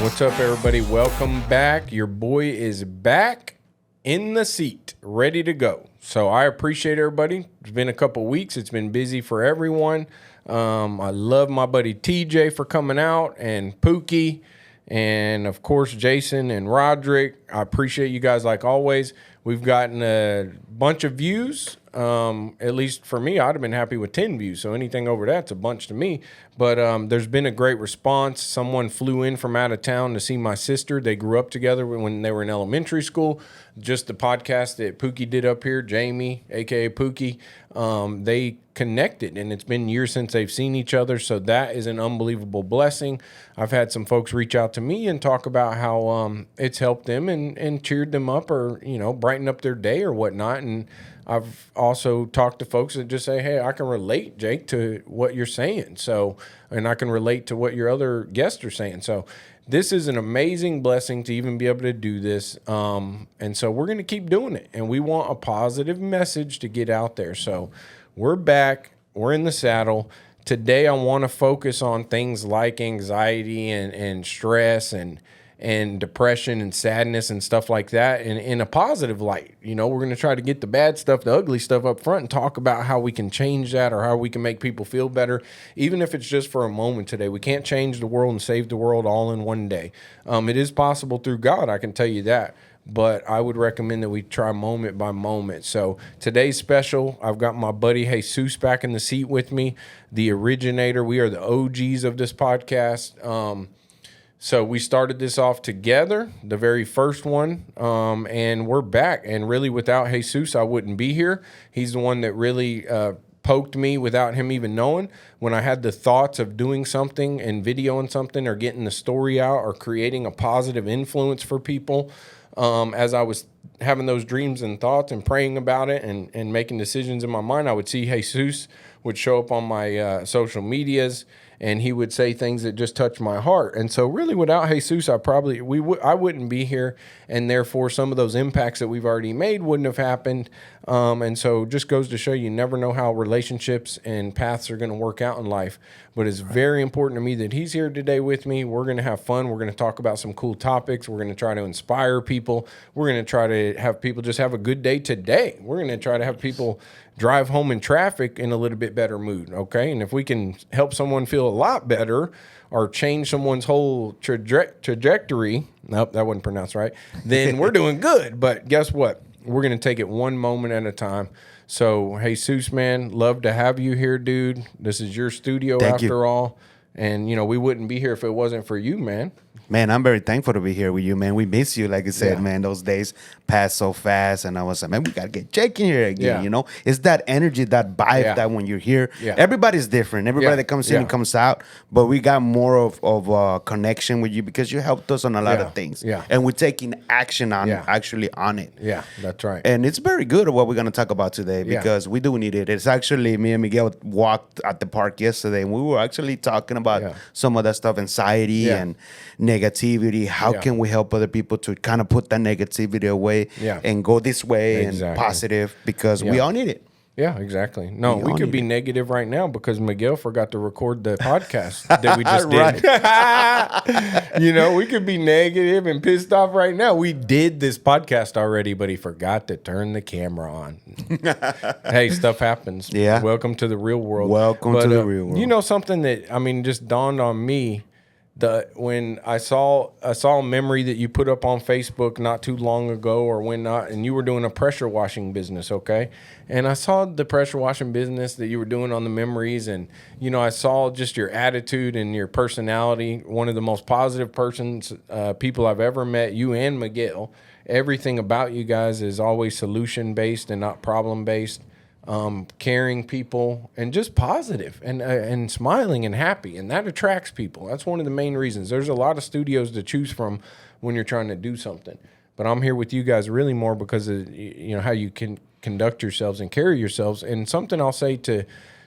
What's up, everybody? Welcome back. Your boy is back in the seat, ready to go. So I appreciate everybody. It's been a couple weeks. It's been busy for everyone. I love my buddy TJ for coming out, and Pookie, and of course Jason and Roderick. I appreciate you guys like always. We've gotten a bunch of views. At least for me, I'd have been happy with 10 views. So anything over that's a bunch to me. But there's been a great response. Someone flew in from out of town to see my sister. They grew up together when they were in elementary school. Just the podcast that Pookie did up here, Jamie, a.k.a. Pookie, they connected. And it's been years since they've seen each other. So that is an unbelievable blessing. I've had some folks reach out to me and talk about how it's helped them and cheered them up, or, you know, brighten up their day or whatnot. And I've also talked to folks that just say, hey, I can relate, Jake, to what you're saying. So, and I can relate to what your other guests are saying. So this is an amazing blessing to even be able to do this. And so we're going to keep doing it. And we want a positive message to get out there. So we're back. We're in the saddle. Today I want to focus on things like anxiety and stress and depression and sadness and stuff like that in a positive light. You know, we're going to try to get the bad stuff, the ugly stuff up front, and talk about how we can change that or how we can make people feel better, even if it's just for a moment today. We can't change the world and save the world all in one day. It is possible through God, I can tell you that. But I would recommend that we try moment by moment. So today's special, I've got my buddy Jesus back in the seat with me, the originator. We are the OGs of this podcast. So we started this off together, the very first one, and we're back. And really, without Jesus, I wouldn't be here. He's the one that really poked me without him even knowing. When I had the thoughts of doing something and videoing something or getting the story out or creating a positive influence for people, as I was having those dreams and thoughts and praying about it and making decisions in my mind, I would see Jesus would show up on my social medias, and he would say things that just touched my heart. And so really without Jesus, I wouldn't be here, and therefore some of those impacts that we've already made wouldn't have happened. And so just goes to show you never know how relationships and paths are going to work out in life. But it's very important to me that he's here today with me. We're going to have fun. We're going to talk about some cool topics. We're going to try to inspire people. We're going to try to have people just have a good day today. We're going to try to have people drive home in traffic in a little bit better mood, okay? And if we can help someone feel a lot better or change someone's whole trajectory, nope, that wasn't pronounced right, then we're doing good. But guess what? We're going to take it one moment at a time. So, Jesus, man, love to have you here, dude. This is your studio after all. And, you know, we wouldn't be here if it wasn't for you, man. Man, I'm very thankful to be here with you, man. We miss you, like I said, man. Those days passed so fast, and I was like, man, we got to get Jake in here again, you know? It's that energy, that vibe that when you're here, everybody's different. Everybody that comes in and comes out, but we got more of a connection with you because you helped us on a lot of things. And we're taking action on actually on it. Yeah, that's right. And it's very good what we're going to talk about today because we do need it. It's actually, me and Miguel walked at the park yesterday, and we were actually talking about some of that stuff, anxiety and negativity. How can we help other people to kind of put that negativity away and go this way and positive, because we all need it. Yeah, exactly. No, we could be negative right now because Miguel forgot to record the podcast that we just did. You know, we could be negative and pissed off right now. We did this podcast already, but he forgot to turn the camera on. Hey, stuff happens. Yeah. Welcome to the real world. Welcome to the real world. You know something that, I mean, just dawned on me. When I saw a memory that you put up on Facebook not too long ago, or when not, and you were doing a pressure washing business, okay? And I saw the pressure washing business that you were doing on the memories, and you know, I saw just your attitude and your personality. One of the most positive people I've ever met, you and Miguel. Everything about you guys is always solution based and not problem based. Caring people and just positive and smiling and happy, and that attracts people. That's one of the main reasons. There's a lot of studios to choose from when you're trying to do something, but I'm here with you guys really more because of, you know, how you can conduct yourselves and carry yourselves. And something I'll say to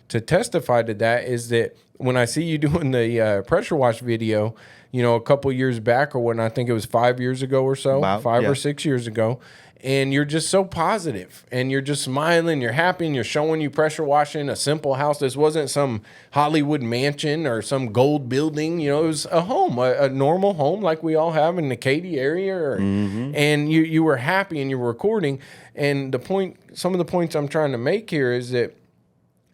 testify to that is that when I see you doing the pressure wash video, you know, a couple years back or when I think it was 5 years ago or so, 5 or 6 years ago, and you're just so positive, and you're just smiling, you're happy, and you're showing you pressure washing a simple house. This wasn't some Hollywood mansion or some gold building. You know, it was a home, a normal home like we all have in the Katy area. And you were happy, and you were recording. And some of the points I'm trying to make here is that,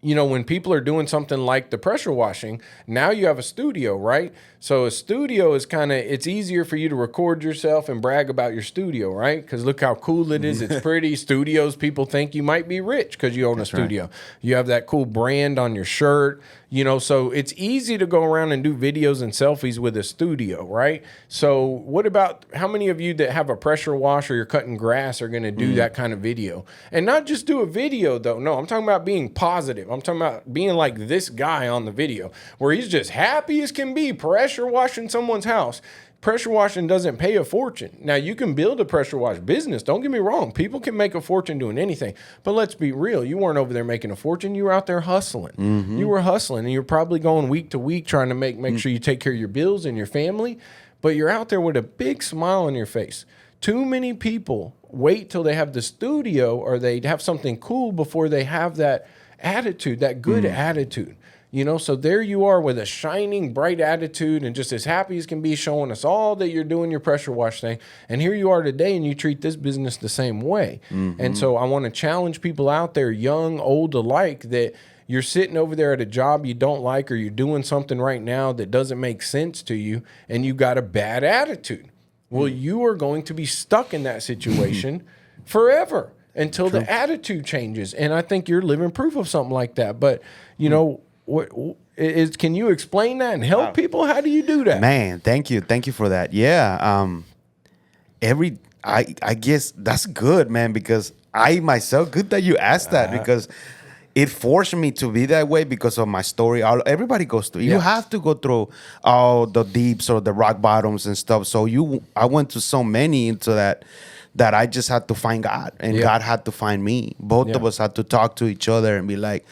you know, when people are doing something like the pressure washing, now you have a studio, right? So a studio is it's easier for you to record yourself and brag about your studio, right? Because look how cool it is. It's pretty. Studios, people think you might be rich because you own a studio. Right. You have that cool brand on your shirt, you know, so it's easy to go around and do videos and selfies with a studio, right? So what about how many of you that have a pressure wash or you're cutting grass are going to do that kind of video? And not just do a video, though. No, I'm talking about being positive. I'm talking about being like this guy on the video where he's just happy as can be, pressure washing someone's house. Pressure washing doesn't pay a fortune. Now, you can build a pressure wash business. Don't get me wrong. People can make a fortune doing anything. But let's be real. You weren't over there making a fortune. You were out there hustling. You were hustling, and you're probably going week to week trying to make sure you take care of your bills and your family. But you're out there with a big smile on your face. Too many people wait till they have the studio or they have something cool before they have that attitude, that good attitude. You know, so there you are with a shining, bright attitude and just as happy as can be, showing us all that you're doing your pressure wash thing. And here you are today, and you treat this business the same way. And so I want to challenge people out there, young, old alike, that you're sitting over there at a job you don't like, or you're doing something right now that doesn't make sense to you, and you got a bad attitude. Well, you are going to be stuck in that situation forever until the attitude changes. And I think you're living proof of something like that. But, you know, can you explain that and help people? How do you do that? Man, thank you for that. Yeah, I guess that's good, man, because I myself, good that you asked that, because it forced me to be that way because of my story. Everybody goes through. You have to go through all the deeps or the rock bottoms and stuff. So I went to so many into that I just had to find God, and God had to find me. Both of us had to talk to each other and be like,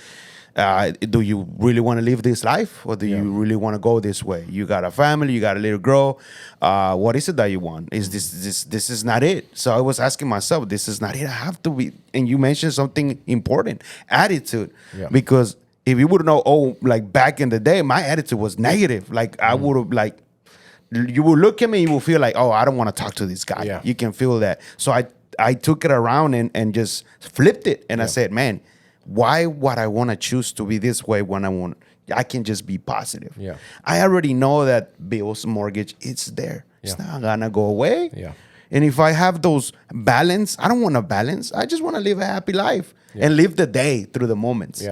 do you really want to live this life, or do you really want to go this way? You got a family, you got a little girl. What is it that you want? Is this is not it? So I was asking myself, this is not it. I have to be. And you mentioned something important, attitude. Because if you would know, like back in the day, my attitude was negative. Like I would have you would look at me, you will feel like, I don't want to talk to this guy. You can feel that. So I took it around and just flipped it. And I said, man, why would I want to choose to be this way when I can just be positive? I already know that bills, mortgage, it's there. It's not gonna go away. And if I have those balance, I don't want to balance. I just want to live a happy life and live the day through the moments.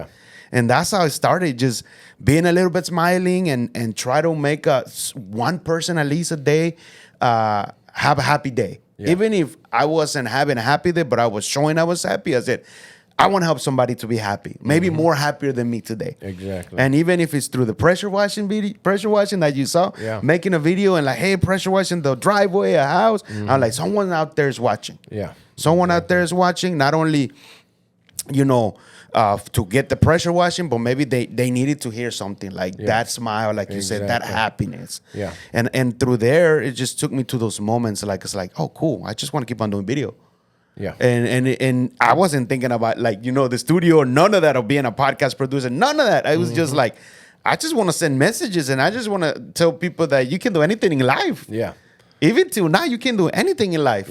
And that's how I started, just being a little bit smiling and try to make one person at least a day have a happy day. Even if I wasn't having a happy day, but I was showing I was happy, I said, I want to help somebody to be happy, maybe more happier than me today. Exactly. And even if it's through the pressure washing that you saw, making a video and like, hey, pressure washing the driveway, a house. I'm like, someone out there is watching. Someone out there is watching, not only, to get the pressure washing, but maybe they needed to hear something like that smile, like you said, that happiness. And through there, it just took me to those moments. Like, it's like, oh, cool. I just want to keep on doing video. And I wasn't thinking about the studio or none of that, or being a podcast producer, none of that. I was just like, I just want to send messages, and I just want to tell people that you can do anything in life. Even till now, you can do anything in life.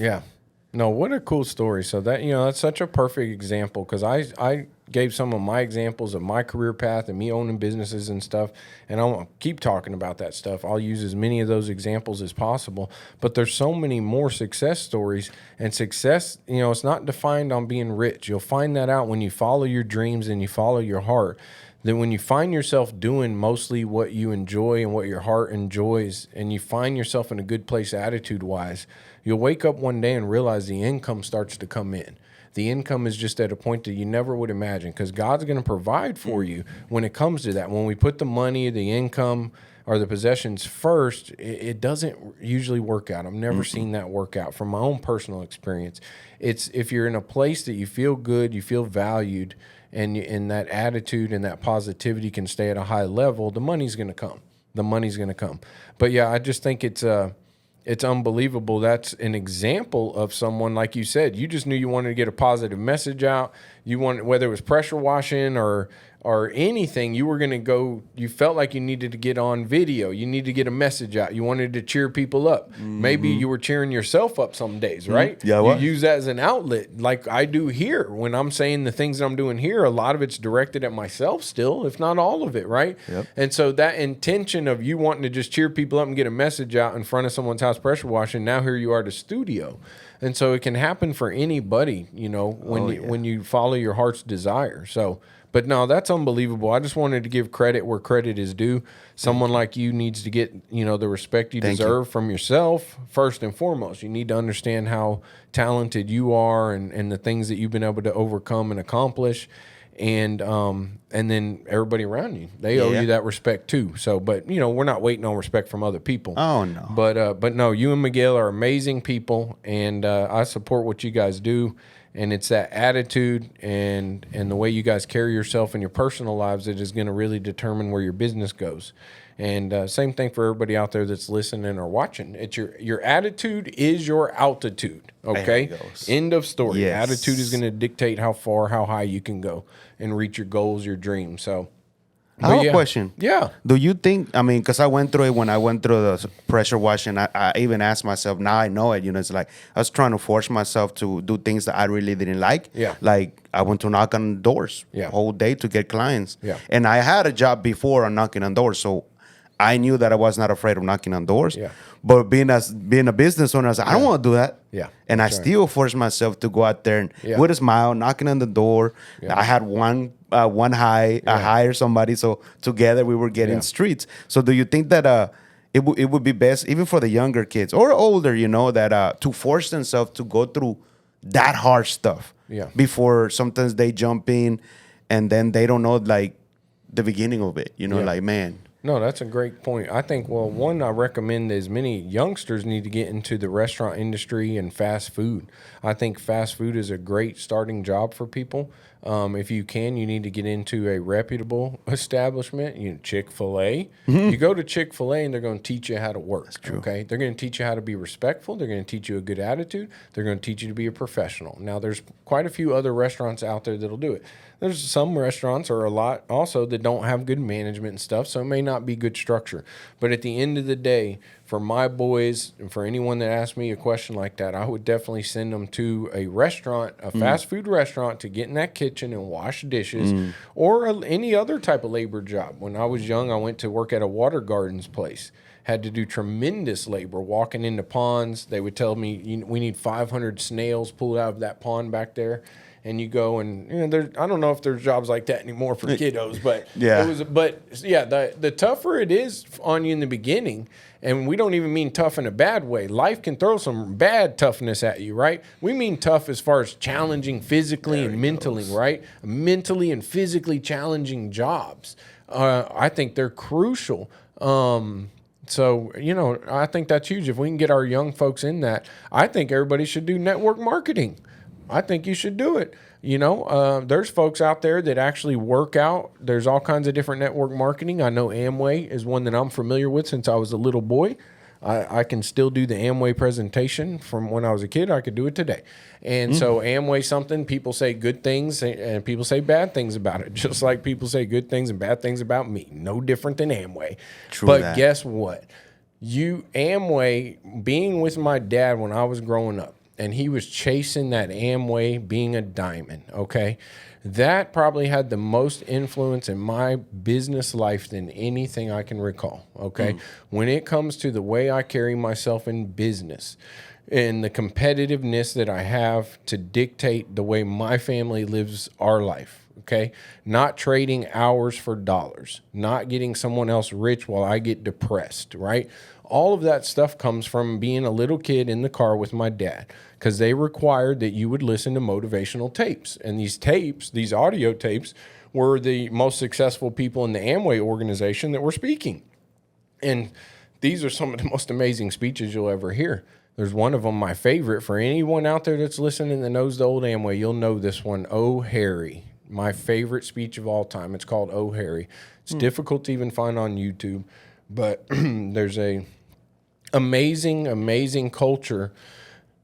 No, what a cool story. So that, that's such a perfect example, because I gave some of my examples of my career path and me owning businesses and stuff, and I want to keep talking about that stuff. I'll use as many of those examples as possible, but there's so many more success stories, and success, it's not defined on being rich. You'll find that out when you follow your dreams and you follow your heart. That when you find yourself doing mostly what you enjoy and what your heart enjoys, and you find yourself in a good place attitude-wise, you'll wake up one day and realize the income starts to come in. The income is just at a point that you never would imagine, because God's going to provide for you when it comes to that. When we put the money, the income, or the possessions first, it doesn't usually work out. I've never seen that work out from my own personal experience. It's if you're in a place that you feel good, you feel valued, and that attitude and that positivity can stay at a high level, the money's going to come. The money's going to come. But yeah, I just think it's it's unbelievable. That's an example of someone, like you said, you just knew you wanted to get a positive message out. You wanted, whether it was pressure washing or anything, you were going to go, you felt like you needed to get on video. You needed to get a message out. You wanted to cheer people up. Maybe you were cheering yourself up some days, right? Yeah, you use that as an outlet like I do here. When I'm saying the things that I'm doing here, a lot of it's directed at myself still, if not all of it, right? Yep. And so that intention of you wanting to just cheer people up and get a message out in front of someone's house pressure washing, now here you are at the studio. And so it can happen for anybody, you know, when you follow your heart's desire. So, but no, that's unbelievable. I just wanted to give credit where credit is due. Someone like you needs to get, you know, the respect you deserve from yourself first and foremost. You need to understand how talented you are and the things that you've been able to overcome and accomplish. And then everybody around you, they owe you that respect too. So, but you know, we're not waiting on respect from other people. Oh no. But no, you and Miguel are amazing people, and I support what you guys do. And it's that attitude and the way you guys carry yourself in your personal lives that is going to really determine where your business goes. And same thing for everybody out there that's listening or watching. It's your attitude is your altitude. Okay. End of story. Yes. Attitude is going to dictate how far, how high you can go and reach your goals, your dreams. So I have a question. Yeah. Do you think, I mean, because I went through it when I went through the pressure washing, I even asked myself, now I know it, you know, it's like I was trying to force myself to do things that I really didn't like. Yeah. Like I went to knock on doors whole day to get clients. Yeah. And I had a job before on knocking on doors. So I knew that I was not afraid of knocking on doors. Yeah. But being a business owner, I was like, I don't want to do that. Yeah. And I still forced myself to go out there and with a smile, knocking on the door. Yeah. I had one I hired somebody, so together we were getting streets. So do you think that it would be best, even for the younger kids or older, you know, that to force themselves to go through that hard stuff before sometimes they jump in and then they don't know like the beginning of it, you know, like, man. No, that's a great point. I think, well, one, I recommend as many youngsters need to get into the restaurant industry and fast food. I think fast food is a great starting job for people. If you can, you need to get into a reputable establishment. You know, Chick-fil-A. You go to Chick-fil-A and they're going to teach you how to work. Okay, they're going to teach you how to be respectful. They're going to teach you a good attitude. They're going to teach you to be a professional. Now, there's quite a few other restaurants out there that'll do it. There's some restaurants or a lot also that don't have good management and stuff, so it may not be good structure. But at the end of the day, for my boys and for anyone that asks me a question like that, I would definitely send them to a restaurant, a fast food restaurant, to get in that kitchen and wash dishes or any other type of labor job. When I was young, I went to work at a water gardens place. Had to do tremendous labor walking into ponds. They would tell me, we need 500 snails pulled out of that pond back there. And you go and, you know, I don't know if there's jobs like that anymore for kiddos, but the tougher it is on you in the beginning, and we don't even mean tough in a bad way. Life can throw some bad toughness at you, right? We mean tough as far as challenging physically and mentally, right? Mentally and physically challenging jobs. I think they're crucial. So, you know, I think that's huge. If we can get our young folks in that, I think everybody should do network marketing. I think you should do it. You know, there's folks out there that actually work out. There's all kinds of different network marketing. I know Amway is one that I'm familiar with since I was a little boy. I can still do the Amway presentation from when I was a kid. I could do it today. And so Amway something, people say good things and people say bad things about it, just like people say good things and bad things about me. No different than Amway. But guess what? Amway, being with my dad when I was growing up, and he was chasing that Amway being a diamond, okay? That probably had the most influence in my business life than anything I can recall, okay? When it comes to the way I carry myself in business and the competitiveness that I have to dictate the way my family lives our life, okay? Not trading hours for dollars, not getting someone else rich while I get depressed, right? All of that stuff comes from being a little kid in the car with my dad, because they required that you would listen to motivational tapes. And these tapes, these audio tapes, were the most successful people in the Amway organization that were speaking. And these are some of the most amazing speeches you'll ever hear. There's one of them, my favorite, for anyone out there that's listening that knows the old Amway, you'll know this one, Oh, Harry. My favorite speech of all time. It's called Oh, Harry. It's difficult to even find on YouTube, but there's a amazing culture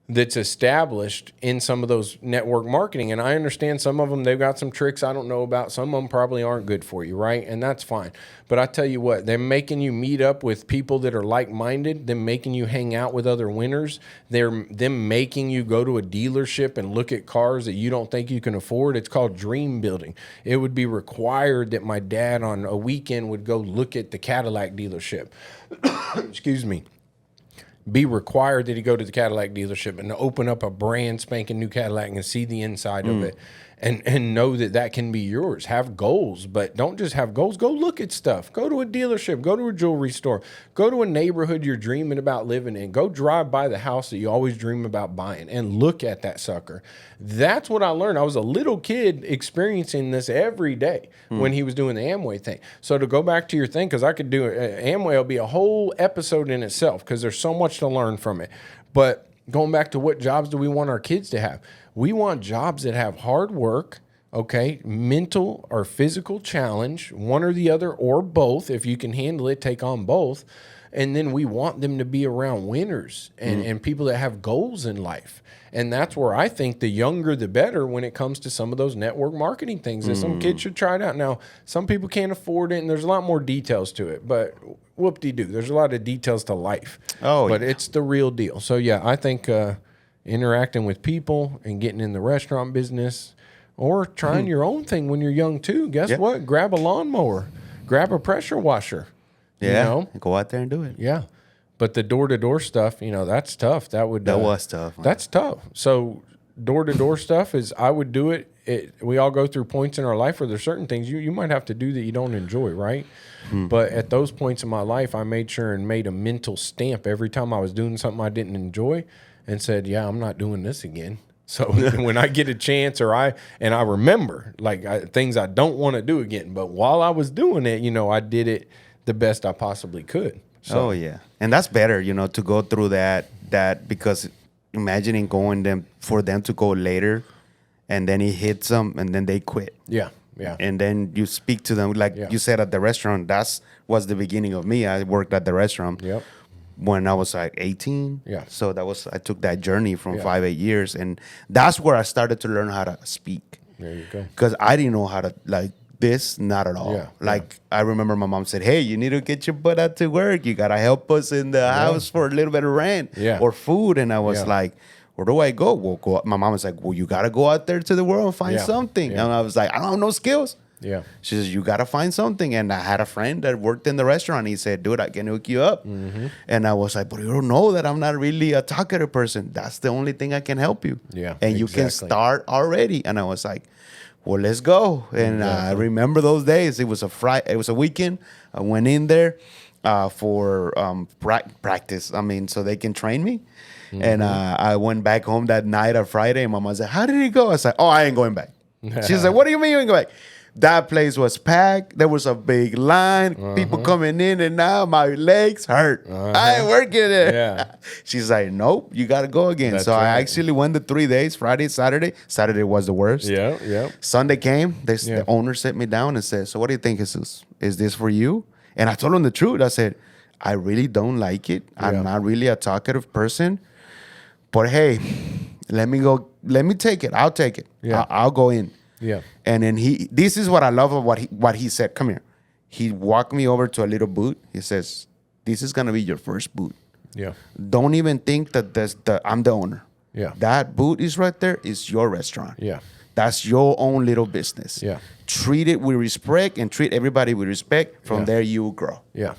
that's established in some of those network marketing. And I understand some of them, they've got some tricks I don't know about. Some of them probably aren't good for you, right? And that's fine. But I tell you what, they're making you meet up with people that are like-minded. They're making you hang out with other winners. Them making you go to a dealership and look at cars that you don't think you can afford. It's called dream building. It would be required that my dad on a weekend would go look at the Cadillac dealership. Excuse me. Be required that he go to the Cadillac dealership and open up a brand spanking new Cadillac and see the inside of it and know that that can be yours. Have goals, but don't just have goals. Go look at stuff. Go to a dealership. Go to a jewelry store. Go to a neighborhood you're dreaming about living in. Go drive by the house that you always dream about buying and look at that sucker. That's what I learned. I was a little kid experiencing this every day when he was doing the Amway thing. So to go back to your thing, because I could do it, Amway will be a whole episode in itself because there's so much to learn from it. But going back to what jobs do we want our kids to have? We want jobs that have hard work, okay, mental or physical challenge, one or the other or both. If you can handle it, take on both. And then we want them to be around winners and people that have goals in life. And that's where I think the younger, the better when it comes to some of those network marketing things that some kids should try it out. Now, some people can't afford it, and there's a lot more details to it, but whoop-de-doo. There's a lot of details to life. But it's the real deal. So, yeah, I think interacting with people and getting in the restaurant business or trying your own thing when you're young, too. Guess what? Grab a lawnmower. Grab a pressure washer. Yeah, you know? Go out there and do it. Yeah. But the door-to-door stuff, that's tough. That was tough. Man. That's tough. So door-to-door stuff is, I would do it. We all go through points in our life where there's certain things you might have to do that you don't enjoy, right? But at those points in my life, I made sure and made a mental stamp every time I was doing something I didn't enjoy and said, yeah, I'm not doing this again. So when I get a chance I remember things I don't want to do again. But while I was doing it, I did it the best I possibly could. So. Oh, yeah. And that's better, to go through that because imagining for them to go later and then it hits them and then they quit. Yeah, yeah. And then you speak to them you said at the restaurant. That was the beginning of me. I worked at the restaurant when I was like 18. Yeah. So I took that journey from 5-8 years. And that's where I started to learn how to speak. There you go. Because I didn't know how to this, not at all. Yeah, I remember my mom said, hey, you need to get your butt out to work. You got to help us in the house for a little bit of rent or food. And I was like, where do I go? Well, go. My mom was like, well, you got to go out there to the world and find something. And I was like, I don't have no skills. Yeah. She says, you got to find something. And I had a friend that worked in the restaurant. He said, dude, I can hook you up. And I was like, but you don't know that I'm not really a talkative person. That's the only thing I can help you. Yeah. And you can start already. And I was like, well, let's go. And I remember those days. It was a weekend. I went in there for practice. I mean, so they can train me. And I went back home that night on Friday. And Mama said, how did it go? I said, oh, I ain't going back. She said, what do you mean you ain't going back? That place was packed. There was a big line. People coming in and now my legs hurt. I ain't working there. Yeah. She's like, nope, you got to go again. That's so right. I actually went the 3 days, Friday, Saturday. Saturday was the worst. Yeah, yeah. Sunday came. The owner set me down and said, so what do you think, Jesus? Is this for you? And I told him the truth. I said, I really don't like it. I'm not really a talkative person. But hey, let me go. Let me take it. I'll take it. Yeah. I'll go in. Yeah. And then this is what I love of what he said. Come here. He walked me over to a little booth. He says, this is going to be your first booth. Yeah. Don't even think that I'm the owner. Yeah. That booth is right there. Is your restaurant. Yeah. That's your own little business. Yeah. Treat it with respect and treat everybody with respect. From there, you will grow. Yeah.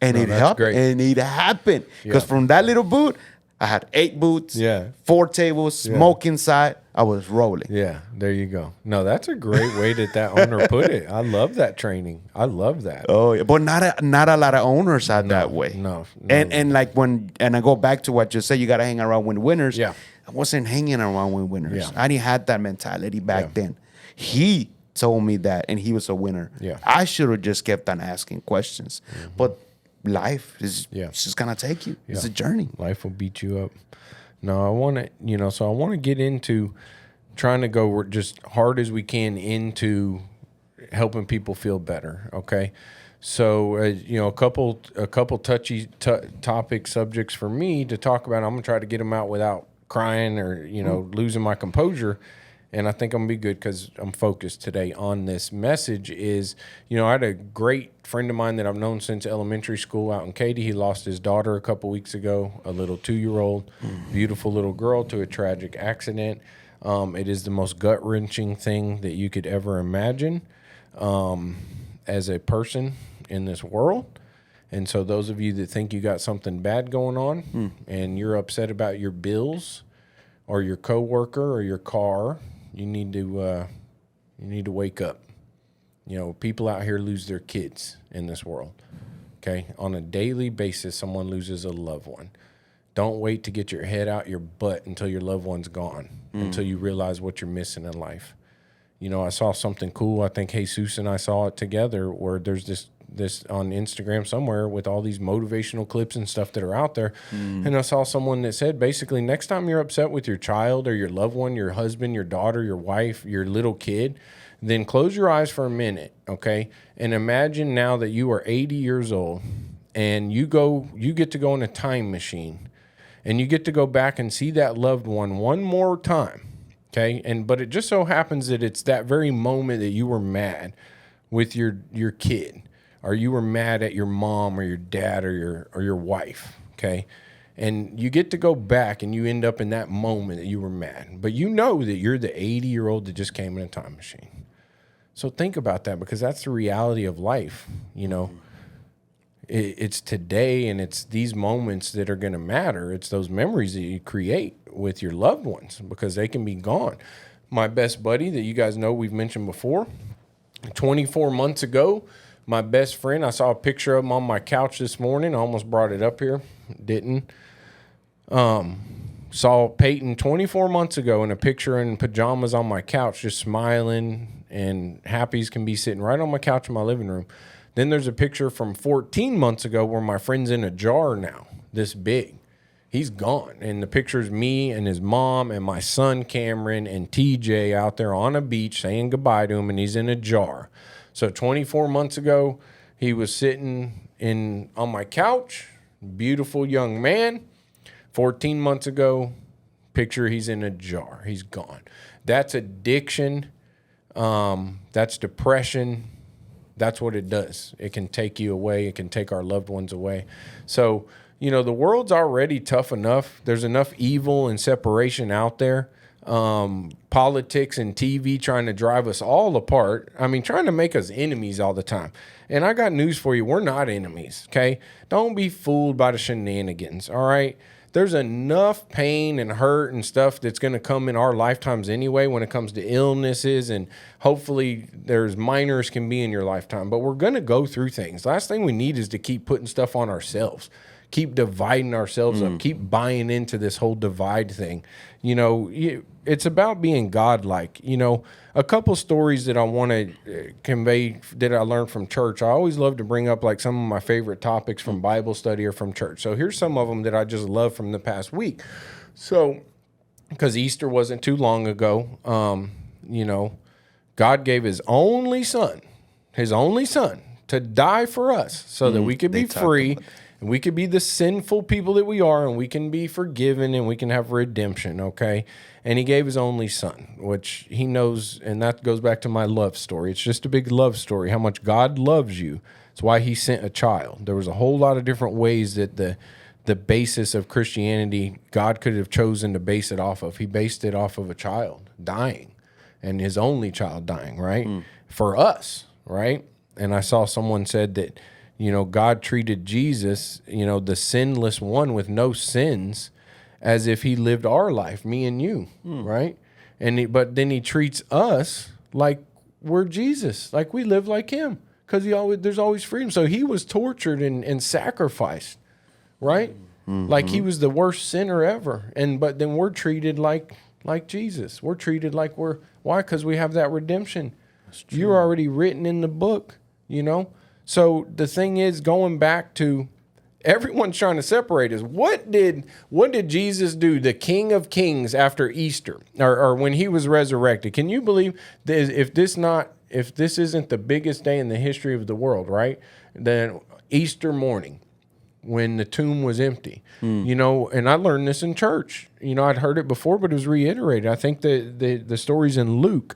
And it helped. Great. And it happened. Because from that little booth, I had 8 booths, 4 tables, smoke inside. I was rolling. Yeah, there you go. No, that's a great way that owner put it. I love that training. I love that. Oh, yeah. But not a lot of owners are that way. No. And like and I go back to what you said, you got to hang around with winners. Yeah. I wasn't hanging around with winners. Yeah. I didn't have that mentality back then. He told me that, and he was a winner. Yeah. I should have just kept on asking questions. But life is just gonna take you. It's a journey. Life will beat you up. No, I want to, so I want to get into trying to go just hard as we can into helping people feel better. Okay. So, a couple touchy topic subjects for me to talk about. I'm gonna try to get them out without crying or losing my composure, and I think I'm gonna be good because I'm focused today on this message. Is I had a great friend of mine that I've known since elementary school out in Katy. He lost his daughter a couple weeks ago, a little 2-year-old, beautiful little girl, to a tragic accident. It is the most gut-wrenching thing that you could ever imagine as a person in this world. And so those of you that think you got something bad going on and you're upset about your bills or your coworker or your car, you need to wake up. People out here lose their kids in this world. Okay? On a daily basis, someone loses a loved one. Don't wait to get your head out your butt until your loved one's gone, until you realize what you're missing in life. I saw something cool. I think Jesus and I saw it together where there's this on Instagram somewhere with all these motivational clips and stuff that are out there. And I saw someone that said, basically, next time you're upset with your child or your loved one, your husband, your daughter, your wife, your little kid, then close your eyes for a minute, okay? And imagine now that you are 80 years old and you get to go in a time machine and you get to go back and see that loved one one more time. Okay, but it just so happens that it's that very moment that you were mad with your kid, or you were mad at your mom or your dad or your wife. Okay, and you get to go back and you end up in that moment that you were mad, but you know that you're the 80-year-old that just came in a time machine. So think about that, because that's the reality of life. It's today, and it's these moments that are going to matter. It's those memories that you create with your loved ones, because they can be gone. My best buddy that you guys know we've mentioned before, 24 months ago, my best friend, I saw a picture of him on my couch this morning. I almost brought it up here. Didn't. Saw Peyton 24 months ago in a picture in pajamas on my couch, just smiling and happy as can be, sitting right on my couch in my living room. Then there's a picture from 14 months ago where my friend's in a jar now, this big. He's gone. And the picture's me and his mom and my son Cameron and TJ out there on a beach saying goodbye to him, and he's in a jar. So 24 months ago, he was sitting on my couch, beautiful young man. 14 months ago, picture he's in a jar. He's gone. That's addiction. That's depression. That's what it does. It can take you away. It can take our loved ones away. So, the world's already tough enough. There's enough evil and separation out there. Politics and TV trying to drive us all apart. I mean, trying to make us enemies all the time. And I got news for you. We're not enemies, okay? Don't be fooled by the shenanigans, all right? There's enough pain and hurt and stuff that's going to come in our lifetimes anyway when it comes to illnesses, and hopefully there's minors can be in your lifetime. But we're going to go through things. Last thing we need is to keep putting stuff on ourselves, keep dividing ourselves up, keep buying into this whole divide thing. It's about being godlike. A couple stories that I want to convey that I learned from church. I always love to bring up like some of my favorite topics from Bible study or from church. So here's some of them that I just love from the past week. So, because Easter wasn't too long ago, God gave his only son to die for us so that we could be free. And we could be the sinful people that we are, and we can be forgiven, and we can have redemption, okay? And he gave his only son, which he knows, and that goes back to my love story. It's just a big love story, how much God loves you. It's why he sent a child. There was a whole lot of different ways that the basis of Christianity, God could have chosen to base it off of. He based it off of a child dying, and his only child dying, right? For us, right? And I saw someone said that, God treated Jesus, the sinless one with no sins, as if he lived our life, me and you, right? But then he treats us like we're Jesus, like we live like him, because there's always freedom. So he was tortured and sacrificed, right? Like he was the worst sinner ever. But then we're treated like Jesus. We're treated like why? Because we have that redemption. You're already written in the book, So the thing is, going back to everyone's trying to separate us. What did Jesus do, the King of Kings, after Easter or when he was resurrected? Can you believe that if this isn't the biggest day in the history of the world, right? Then Easter morning, when the tomb was empty, you know, and I learned this in church. You know, I'd heard it before, but it was reiterated. I think the story's in Luke.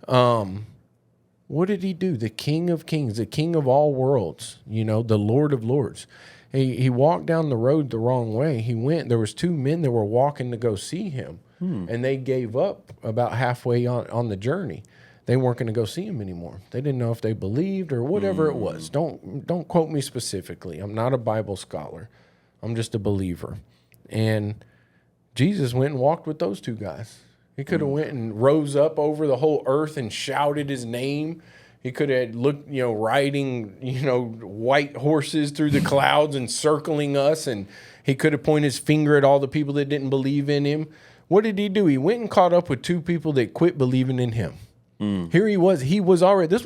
What did he do? The King of Kings, the King of all worlds, you know, the Lord of Lords. He walked down the road the wrong way. He went. There was 2 men that were walking to go see him, and they gave up about halfway on the journey. They weren't going to go see him anymore. They didn't know if they believed or whatever it was. Don't quote me specifically. I'm not a Bible scholar. I'm just a believer. And Jesus went and walked with those 2 guys. He could have went and rose up over the whole earth and shouted his name. He could have looked, you know, riding, you know, white horses through the clouds and circling us. And he could have pointed his finger at all the people that didn't believe in him. What did he do? He went and caught up with 2 people that quit believing in him. Here he was already, this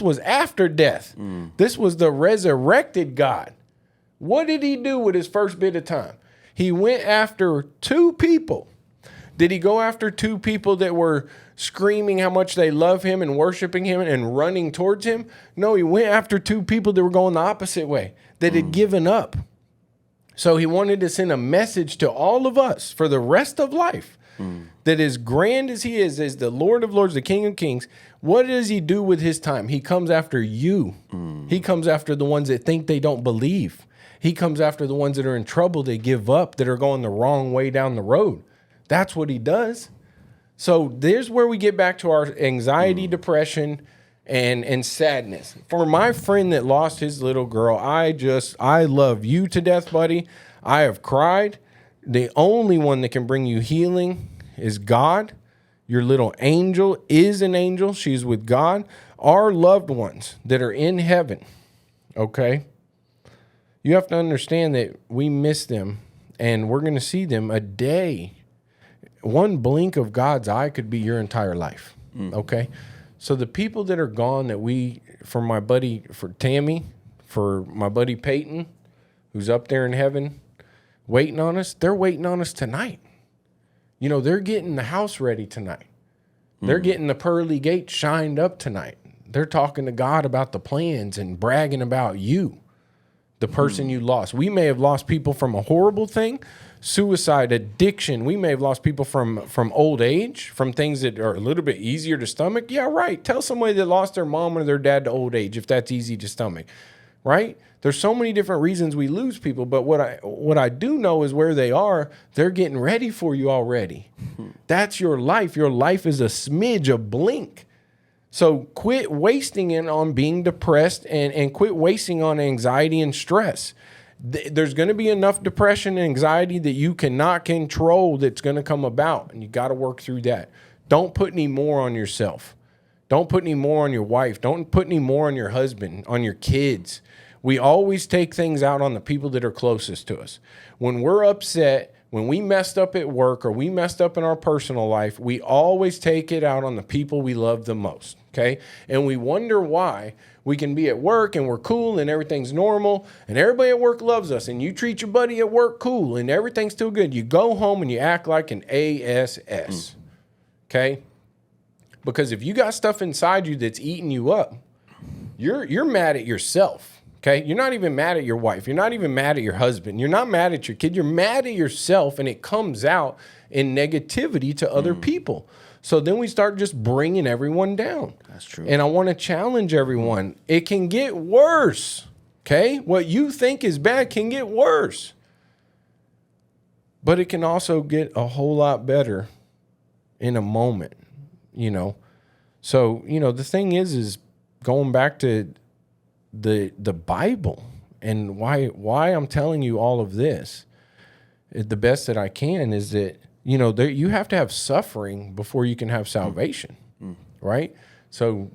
was after death. This was the resurrected God. What did he do with his first bit of time? He went after 2 people. Did he go after 2 people that were screaming how much they love him and worshiping him and running towards him? No, he went after 2 people that were going the opposite way, that had given up. So he wanted to send a message to all of us for the rest of life. That as grand as he is as the Lord of Lords, the King of Kings, what does he do with his time? He comes after you. He comes after the ones that think they don't believe. He comes after the ones that are in trouble, they give up, that are going the wrong way down the road. That's what he does. So there's where we get back to our anxiety, depression, and sadness. For my friend that lost his little girl, I love you to death, buddy. I have cried. The only one that can bring you healing is God. Your little angel is an angel. She's with God. Our loved ones that are in heaven, okay? You have to understand that we miss them, and we're going to see them a day. One blink of God's eye could be your entire life, okay? So the people that are gone for my buddy, for Tammy, for my buddy Peyton, who's up there in heaven, waiting on us, they're waiting on us tonight. You know, they're getting the house ready tonight. They're getting the pearly gates shined up tonight. They're talking to God about the plans and bragging about you, the person you lost. We may have lost people from a horrible thing, suicide, addiction. We may have lost people from old age, from things that are a little bit easier to stomach. Yeah, right. Tell somebody that lost their mom or their dad to old age if that's easy to stomach, right? There's so many different reasons we lose people, but what I do know is where they are, they're getting ready for you already. That's your life. Your life is a smidge, a blink. So quit wasting it on being depressed and quit wasting on anxiety and stress. There's going to be enough depression and anxiety that you cannot control that's going to come about, and you got to work through that. Don't put any more on yourself. Don't put any more on your wife. Don't put any more on your husband, on your kids. We always take things out on the people that are closest to us. When we're upset, when we messed up at work or we messed up in our personal life, we always take it out on the people we love the most, okay? And we wonder why we can be at work and we're cool and everything's normal and everybody at work loves us and you treat your buddy at work cool and everything's still good. You go home and you act like an ASS, okay? Because if you got stuff inside you that's eating you up, you're mad at yourself. Okay, you're not even mad at your wife. You're not even mad at your husband. You're not mad at your kid. You're mad at yourself, and it comes out in negativity to other people. So then we start just bringing everyone down. That's true. And I want to challenge everyone. It can get worse, okay? What you think is bad can get worse. But it can also get a whole lot better in a moment, you know? So, you know, the thing is going back to the Bible and why I'm telling you all of this, the best that I can is that, you know, you have to have suffering before you can have salvation, right? So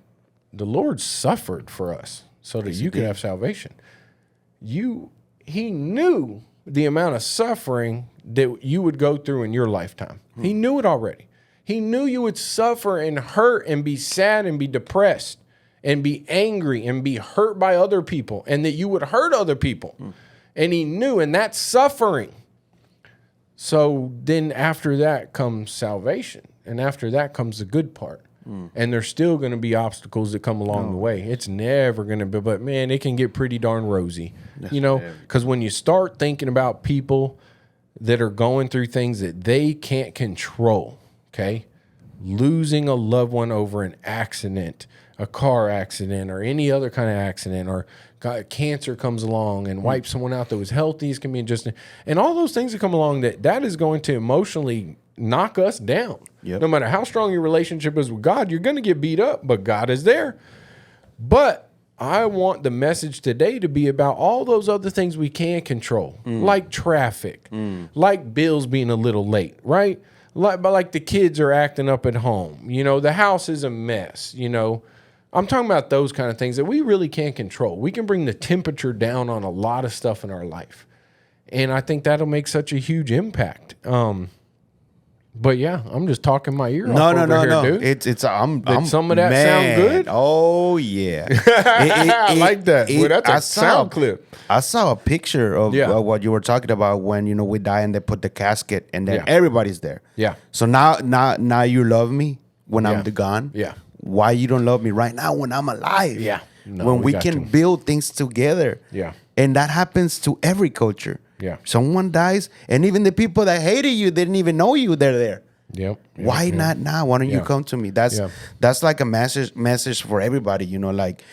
the Lord suffered for us so that you can have salvation. He knew the amount of suffering that you would go through in your lifetime. He knew it already. He knew you would suffer and hurt and be sad and be depressed and be angry and be hurt by other people and that you would hurt other people. And he knew, and that's suffering. So then after that comes salvation. And after that comes the good part. And there's still going to be obstacles that come along the way. It's never going to be, but man, it can get pretty darn rosy, because when you start thinking about people that are going through things that they can't control, okay, losing a loved one over an accident, a car accident, or any other kind of accident, or cancer comes along and wipes someone out that was healthy as can be, and all those things that come along, that is going to emotionally knock us down. No matter how strong your relationship is with God, you're going to get beat up, but God is there. But I want the message today to be about all those other things we can control, like traffic, like bills being a little late, right? Like the kids are acting up at home. The house is a mess. I'm talking about those kind of things that we really can't control. We can bring the temperature down on a lot of stuff in our life. And I think that'll make such a huge impact. But yeah, I'm just talking my ear off over here, dude. Did some of that sound good? Oh yeah, I like that. Well, that's a sound clip. I saw a picture of what you were talking about when we die and they put the casket and then everybody's there. Yeah. So now you love me when I'm gone. Yeah. Why you don't love me right now when I'm alive? Yeah. No, when we can build things together. Yeah. And that happens to every culture. Yeah. Someone dies, and even the people that hated you didn't even know you. They're there. Yep. Why not now? Why don't you come to me? That's like a message for everybody. Like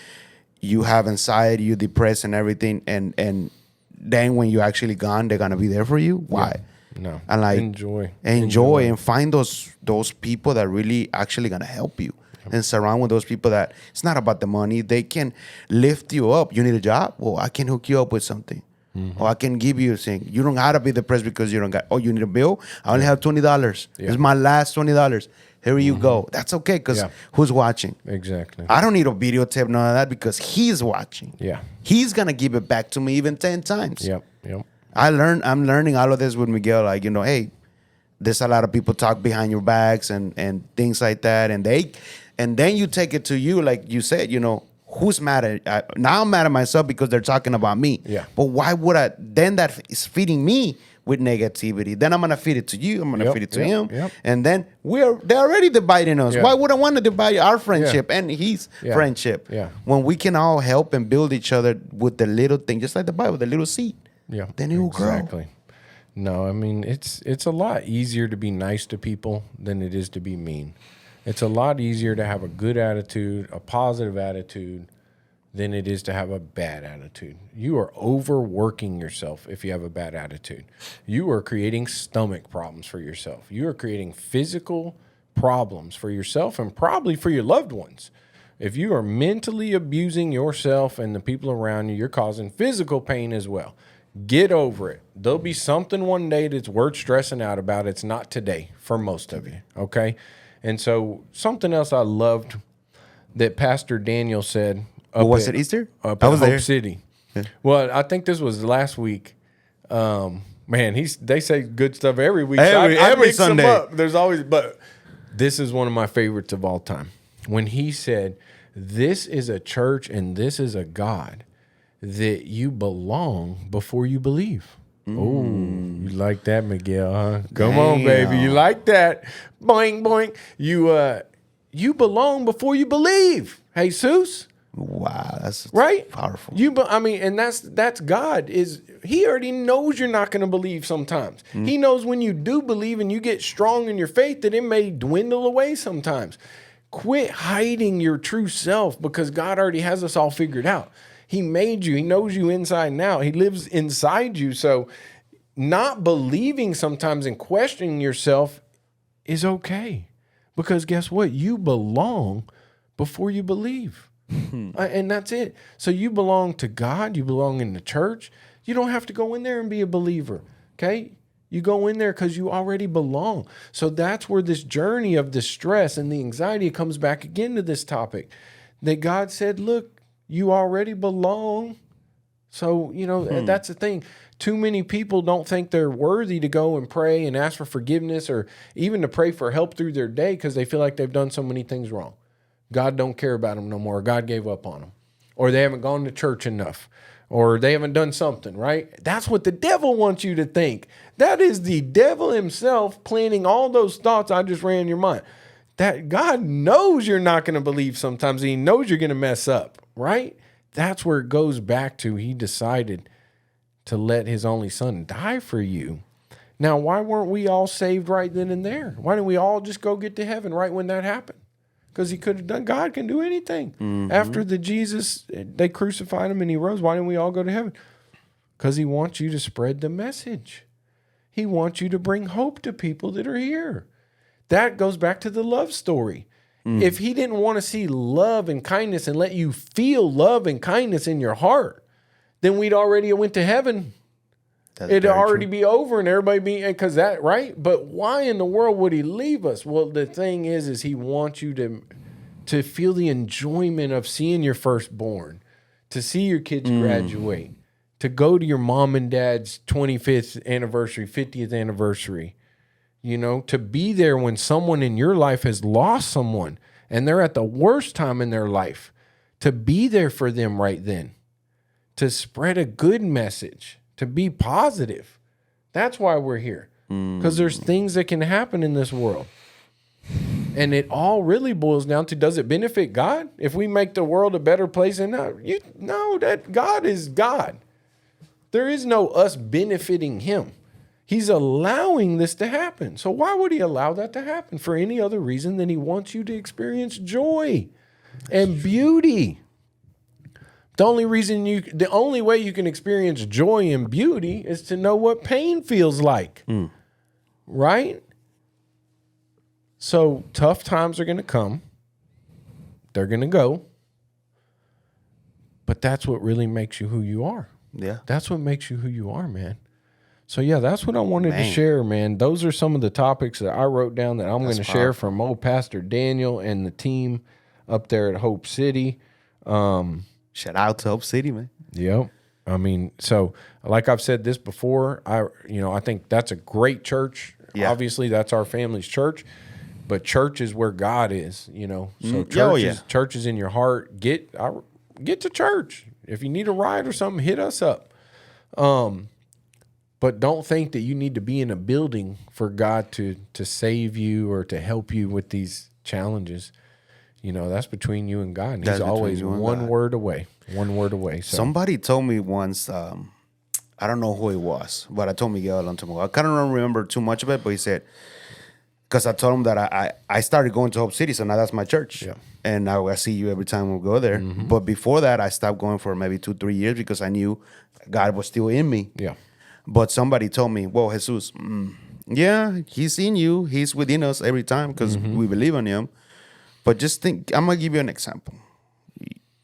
you have anxiety, you depressed, and everything, and then when you're actually gone, they're gonna be there for you. Why? Yeah. No. And like enjoy, and find those people that really actually gonna help you. And surround with those people that it's not about the money. They can lift you up. You need a job? Well, I can hook you up with something. Or I can give you a thing. You don't have to be depressed because you don't got, you need a bill? I only have $20. It's my last $20. Here you go. That's okay because who's watching? Exactly. I don't need a videotape, none of that, because he's watching. Yeah. He's going to give it back to me even 10 times. Yep. I'm learning all of this with Miguel. Like, hey, there's a lot of people talk behind your backs and things like that. And then you take it to you, like you said, who's mad at? Now I'm mad at myself because they're talking about me. Yeah. But why would I? Then that is feeding me with negativity. Then I'm gonna feed it to you. I'm gonna feed it to him. Yep. And then they're already dividing us. Why would I want to divide our friendship and his friendship? Yeah. When we can all help and build each other with the little thing, just like the Bible, the little seed. Yeah. Then it will grow. Exactly. No, I mean it's a lot easier to be nice to people than it is to be mean. It's a lot easier to have a good attitude, a positive attitude, than it is to have a bad attitude. You are overworking yourself if you have a bad attitude. You are creating stomach problems for yourself. You are creating physical problems for yourself and probably for your loved ones. If you are mentally abusing yourself and the people around you, you're causing physical pain as well. Get over it. There'll be something one day that's worth stressing out about. It's not today for most of you, okay? And so something else I loved that Pastor Daniel said. Was it Easter? Up at Hope City. Yeah. Well, I think this was last week. Man, they say good stuff every week. Every Sunday. Them up. There's always, but this is one of my favorites of all time. When he said, "This is a church and this is a God that you belong before you believe." Oh, you like that, Miguel, huh? Come on, baby. You like that. Boing, boing. You belong before you believe. Jesus. Wow, that's right. Powerful. And that's God. He already knows you're not going to believe sometimes. He knows when you do believe and you get strong in your faith that it may dwindle away sometimes. Quit hiding your true self because God already has us all figured out. He made you. He knows you inside and out. He lives inside you. So not believing sometimes and questioning yourself is okay. Because guess what? You belong before you believe. And that's it. So you belong to God. You belong in the church. You don't have to go in there and be a believer. Okay? You go in there because you already belong. So that's where this journey of the stress and the anxiety comes back again to this topic. That God said, look, you already belong. So, that's the thing. Too many people don't think they're worthy to go and pray and ask for forgiveness or even to pray for help through their day because they feel like they've done so many things wrong. God don't care about them no more. God gave up on them. Or they haven't gone to church enough. Or they haven't done something, right? That's what the devil wants you to think. That is the devil himself planting all those thoughts I just ran in your mind. that God knows you're not going to believe sometimes. He knows you're going to mess up, right? That's where it goes back to. He decided to let his only son die for you. Now, why weren't we all saved right then and there? Why didn't we all just go get to heaven right when that happened? Because he could have done. God can do anything. Mm-hmm. After they crucified him and he rose, why didn't we all go to heaven? Because he wants you to spread the message. He wants you to bring hope to people that are here. That goes back to the love story. If he didn't want to see love and kindness and let you feel love and kindness in your heart, then we'd already went to heaven. It'd already be over and everybody be, because that, right? But why in the world would he leave us? Well, the thing is he wants you to feel the enjoyment of seeing your firstborn, to see your kids graduate, to go to your mom and dad's 25th anniversary, 50th anniversary, to be there when someone in your life has lost someone and they're at the worst time in their life, to be there for them right then, to spread a good message, to be positive. That's why we're here, because there's things that can happen in this world. And it all really boils down to, does it benefit God? If we make the world a better place, and no, that God is God. There is no us benefiting him. He's allowing this to happen. So why would he allow that to happen for any other reason than he wants you to experience joy and beauty? The only way you can experience joy and beauty is to know what pain feels like. Right? So tough times are going to come. They're going to go. But that's what really makes you who you are. Yeah. That's what makes you who you are, man. So, yeah, that's what I wanted to share, man. Those are some of the topics that I wrote down that I'm going to share from old Pastor Daniel and the team up there at Hope City. Shout out to Hope City, man. Yep. I mean, so like I've said this before, I think that's a great church. Yeah. Obviously, that's our family's church. But church is where God is, So church is in your heart. Get to church. If you need a ride or something, hit us up. But don't think that you need to be in a building for God to save you or to help you with these challenges. That's between you and God. And he's always one word away. One word away. So. Somebody told me once, I don't know who it was, but I told Miguel a long time ago. I kind of don't remember too much of it, but he said, because I told him that I started going to Hope City, so now that's my church. Yeah. And I see you every time we go there. Mm-hmm. But before that, I stopped going for maybe 2-3 years because I knew God was still in me. Yeah. But somebody told me, well, Jesus, yeah, he's in you. He's within us every time because we believe in him. But just think, I'm going to give you an example.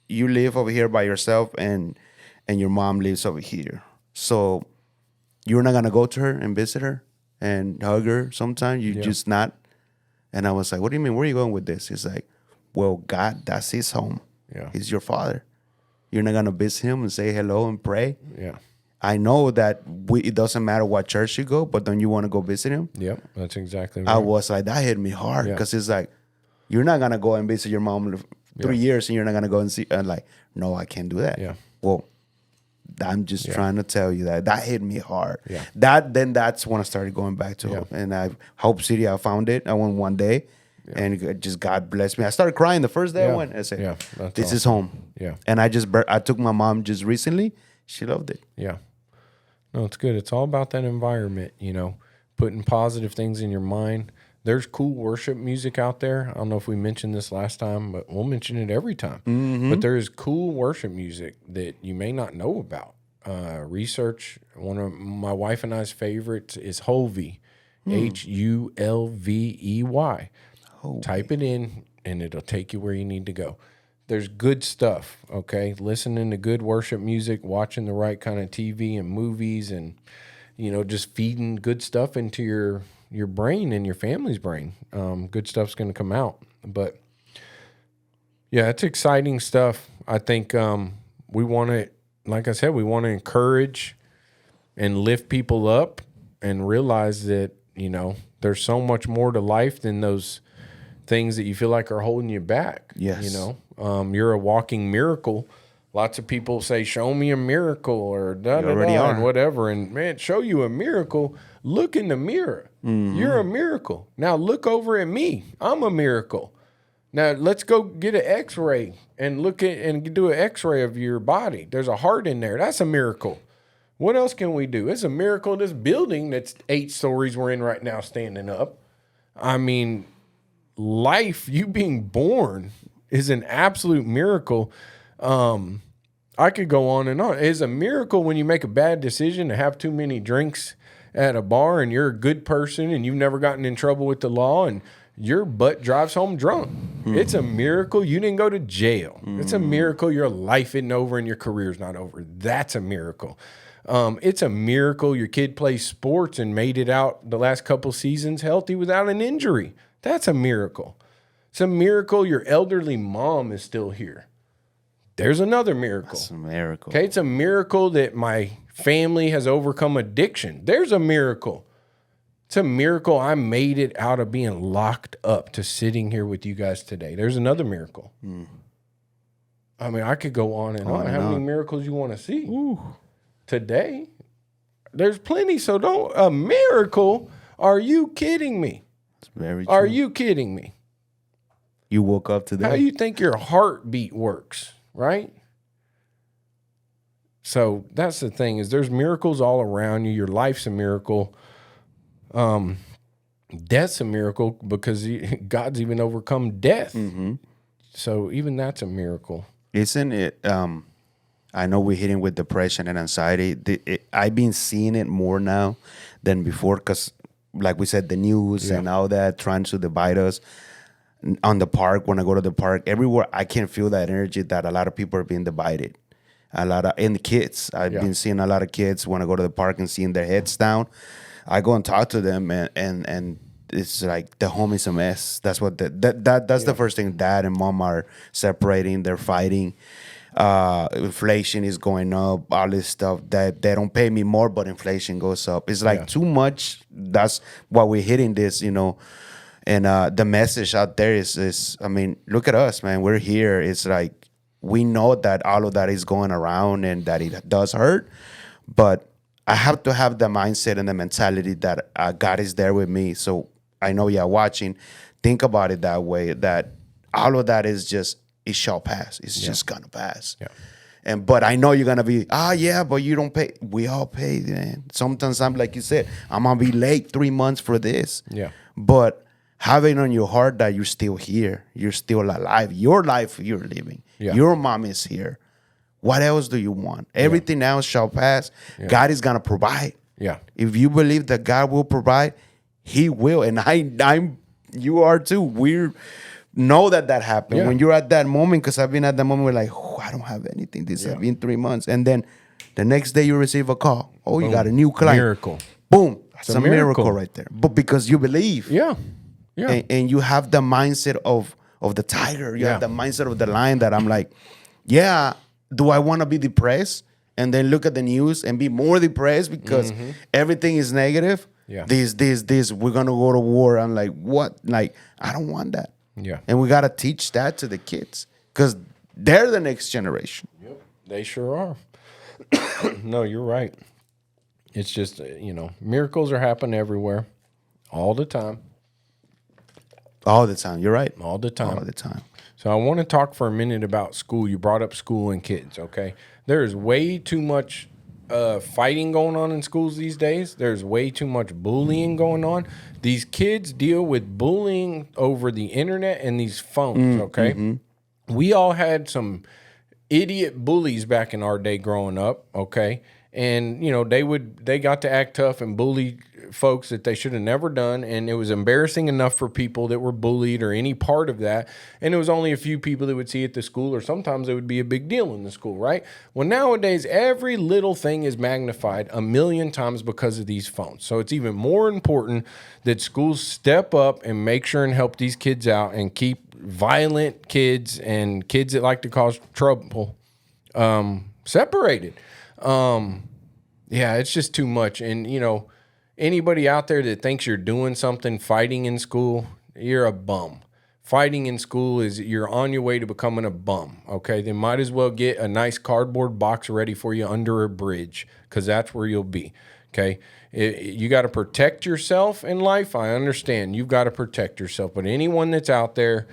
You live over here by yourself and your mom lives over here. So you're not going to go to her and visit her and hug her sometime? You just not? And I was like, what do you mean? Where are you going with this? He's like, well, God, that's his home. Yeah. He's your father. You're not going to visit him and say hello and pray? Yeah. I know that it doesn't matter what church you go, but don't you want to go visit him? Yep, that's exactly right. I was like, that hit me hard because it's like, you're not going to go and visit your mom 3 years and you're not going to go and see. And like, no, I can't do that. Yeah. Well, I'm just trying to tell you that hit me hard. Yeah. That's when I started going back to Hope. And Hope City, I found it. I went one day and just God blessed me. I started crying the first day I went. I said, this is home. Yeah. And I took my mom just recently. She loved it. Yeah. No, it's good. It's all about that environment, putting positive things in your mind. There's cool worship music out there. I don't know if we mentioned this last time, but we'll mention it every time. Mm-hmm. But there is cool worship music that you may not know about. Research, one of my wife and I's favorites is Hulvey, Hulvey. Type it in, and it'll take you where you need to go. There's good stuff, okay? Listening to good worship music, watching the right kind of TV and movies, and, just feeding good stuff into your brain and your family's brain. Good stuff's going to come out. But, yeah, it's exciting stuff. I think we want to, like I said, we want to encourage and lift people up and realize that, there's so much more to life than those things that you feel like are holding you back. Yes. You're a walking miracle. Lots of people say, show me a miracle or da-da-da and whatever. And, man, show you a miracle. Look in the mirror. You're a miracle. Now look over at me. I'm a miracle. Now let's go get an X-ray and look at and do an X-ray of your body. There's a heart in there. That's a miracle. What else can we do? It's a miracle. This building that's 8 stories we're in right now standing up. I mean, life, you being born, is an absolute miracle. I could go on and on. It's a miracle when you make a bad decision to have too many drinks at a bar and you're a good person and you've never gotten in trouble with the law and your butt drives home drunk. It's a miracle you didn't go to jail. It's a miracle your life isn't over and your career's not over. That's a miracle. It's a miracle your kid plays sports and made it out the last couple seasons healthy without an injury. That's a miracle. It's a miracle your elderly mom is still here. There's another miracle. That's a miracle. Okay, it's a miracle that my family has overcome addiction. There's a miracle. It's a miracle I made it out of being locked up to sitting here with you guys today. There's another miracle. I mean, I could go on and on. How many miracles you want to see? Today? There's plenty, so don't. A miracle? Are you kidding me? It's very true. Are you kidding me? You woke up today? How do you think your heartbeat works, right? So that's the thing, is there's miracles all around you. Your life's a miracle. Death's a miracle because God's even overcome death. So even that's a miracle. Isn't it? I know we're hitting with depression and anxiety. I've been seeing it more now than before because, like we said, the news and all that trying to divide us. On the park, when I go to the park, everywhere I can feel that energy that a lot of people are being divided. And the kids. I've been seeing a lot of kids when I go to the park and seeing their heads down. I go and talk to them and it's like the home is a mess. That's what that's the first thing. Dad and mom are separating. They're fighting. Inflation is going up. All this stuff that they don't pay me more, but inflation goes up. It's like too much. That's why we're hitting this, And the message out there is, I mean, look at us, man. We're here. It's like we know that all of that is going around and that it does hurt, but I have to have the mindset and the mentality that God is there with me. So I know you're watching. Think about it that way, that all of that is just, it shall pass. It's just going to pass. But I know you're going to be, but you don't pay. We all pay, man. Sometimes I'm like you said, I'm going to be late 3 months for this. But having on your heart that you're still here, you're still alive, your life you're living, your mom is here. What else do you want? Everything else shall pass. God is gonna provide. If you believe that God will provide, He will, and you are too. We know that happened when you're at that moment. Because I've been at that moment where like, I don't have anything. This has been 3 months, and then the next day you receive a call. Oh, you got a new client. Miracle. Boom. That's a miracle right there. But because you believe. And you have the mindset of the tiger. You have the mindset of the lion that I'm like, do I want to be depressed and then look at the news and be more depressed because everything is negative? This, we're going to go to war. I'm like, what? Like, I don't want that. And we got to teach that to the kids because they're the next generation. They sure are. No, you're right. It's just, miracles are happening everywhere all the time. All the time. You're right. All the time. All the time. So I want to talk for a minute about school. You brought up school and kids, okay? There is way too much fighting going on in schools these days. There's way too much bullying going on. These kids deal with bullying over the internet and these phones, okay? We all had some idiot bullies back in our day growing up, okay? And, they got to act tough and bully folks that they should have never done. And it was embarrassing enough for people that were bullied or any part of that. And it was only a few people that would see it at the school, or sometimes it would be a big deal in the school, right? Well, nowadays, every little thing is magnified 1,000,000 times because of these phones. So it's even more important that schools step up and make sure and help these kids out and keep violent kids and kids that like to cause trouble separated. It's just too much. And, anybody out there that thinks you're doing something fighting in school, you're a bum. Fighting in school is you're on your way to becoming a bum, okay? They might as well get a nice cardboard box ready for you under a bridge because that's where you'll be, Okay. You got to protect yourself in life. I understand you've got to protect yourself, but anyone that's out there,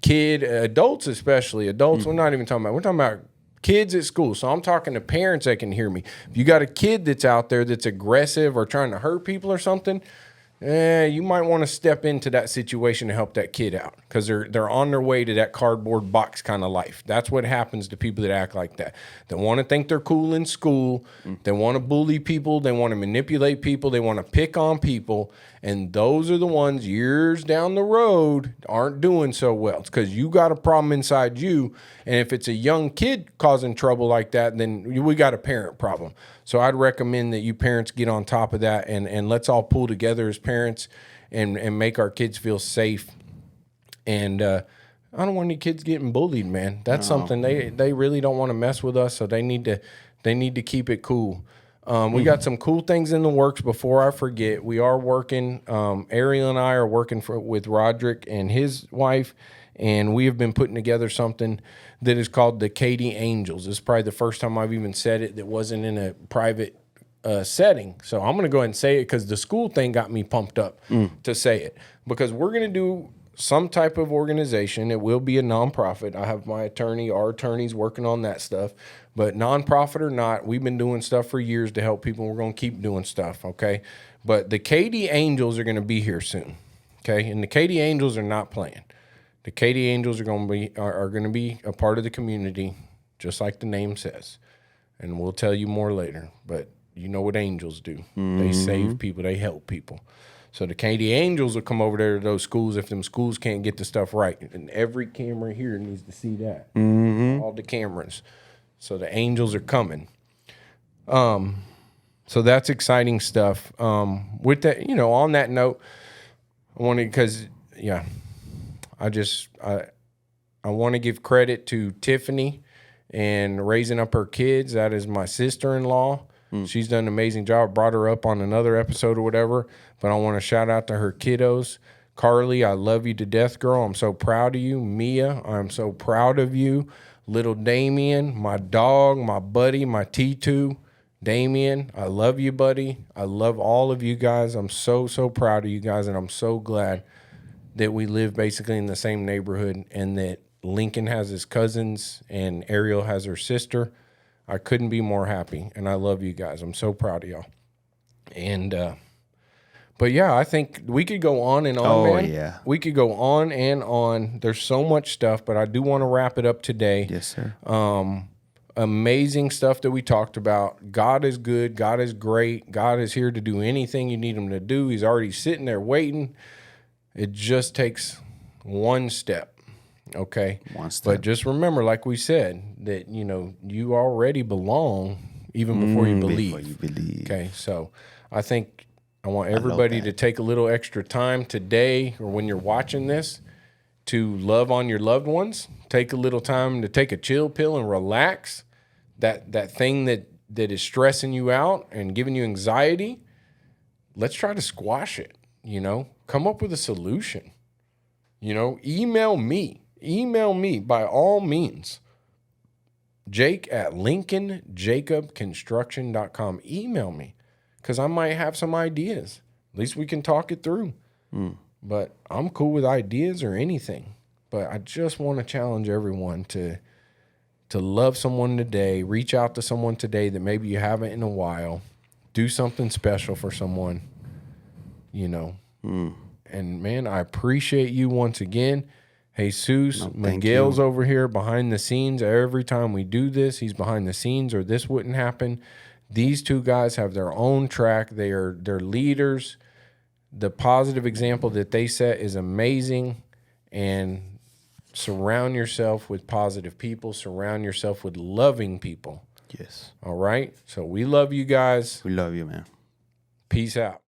adults especially, we're not even talking about, we're talking about kids at school. So I'm talking to parents that can hear me. If you got a kid that's out there that's aggressive or trying to hurt people or something, you might want to step into that situation to help that kid out, because they're on their way to that cardboard box kind of life. That's what happens to people that act like that. They want to think they're cool in school. They want to bully people. They want to manipulate people. They want to pick on people. And those are the ones years down the road aren't doing so well. It's because you got a problem inside you. And if it's a young kid causing trouble like that, then we got a parent problem. So I'd recommend that you parents get on top of that, and let's all pull together as parents and make our kids feel safe. And I don't want any kids getting bullied, man. That's something they really don't want to mess with us, so they need to keep it cool. We got some cool things in the works. Before I forget, we are working. Ariel and I are working with Roderick and his wife, and we have been putting together something that is called the Katie Angels. It's probably the first time I've even said it that wasn't in a private setting. So I'm going to go ahead and say it, because the school thing got me pumped up to say it, because we're going to do some type of organization. It will be a nonprofit. I have our attorneys working on that stuff. But nonprofit or not, we've been doing stuff for years to help people. We're going to keep doing stuff, okay? But the Katie Angels are going to be here soon, okay? And the Katie Angels are not playing. The Katie Angels are going to be a part of the community, just like the name says. And we'll tell you more later. But you know what angels do. They save people. They help people. So the Katie Angels will come over there to those schools if them schools can't get the stuff right. And every camera here needs to see that. All the cameras. So the angels are coming. So that's exciting stuff. With that, on that note, I want to give credit to Tiffany and raising up her kids. That is my sister-in-law. She's done an amazing job. I brought her up on another episode or whatever, but I want to shout out to her kiddos. Carly, I love you to death, girl. I'm so proud of you. Mia, I'm so proud of you. Little Damien, my dog, my buddy, my T2. Damien, I love you, buddy. I love all of you guys. I'm so, so proud of you guys, and I'm so glad that we live basically in the same neighborhood, and that Lincoln has his cousins and Ariel has her sister. I couldn't be more happy, and I love you guys. I'm so proud of y'all. And but yeah, I think we could go on and on, man. Yeah. We could go on and on. There's so much stuff, but I do want to wrap it up today. Yes, sir. Amazing stuff that we talked about. God is good. God is great. God is here to do anything you need him to do. He's already sitting there waiting. It just takes one step. Okay. One step. But just remember, like we said, that you already belong even before you believe. Before you believe. Okay. So I think I want everybody to take a little extra time today, or when you're watching this, to love on your loved ones. Take a little time to take a chill pill and relax. That thing that is stressing you out and giving you anxiety, let's try to squash it. Come up with a solution. Email me by all means. Jake@LincolnJacobConstruction.com. Email me, because I might have some ideas. At least we can talk it through. But I'm cool with ideas or anything. But I just want to challenge everyone to love someone today. Reach out to someone today that maybe you haven't in a while. Do something special for someone, And, man, I appreciate you once again. Jesus, Miguel's over here behind the scenes. Every time we do this, he's behind the scenes, or this wouldn't happen. These two guys have their own track. They're leaders. The positive example that they set is amazing. And surround yourself with positive people. Surround yourself with loving people. Yes. All right? So we love you guys. We love you, man. Peace out.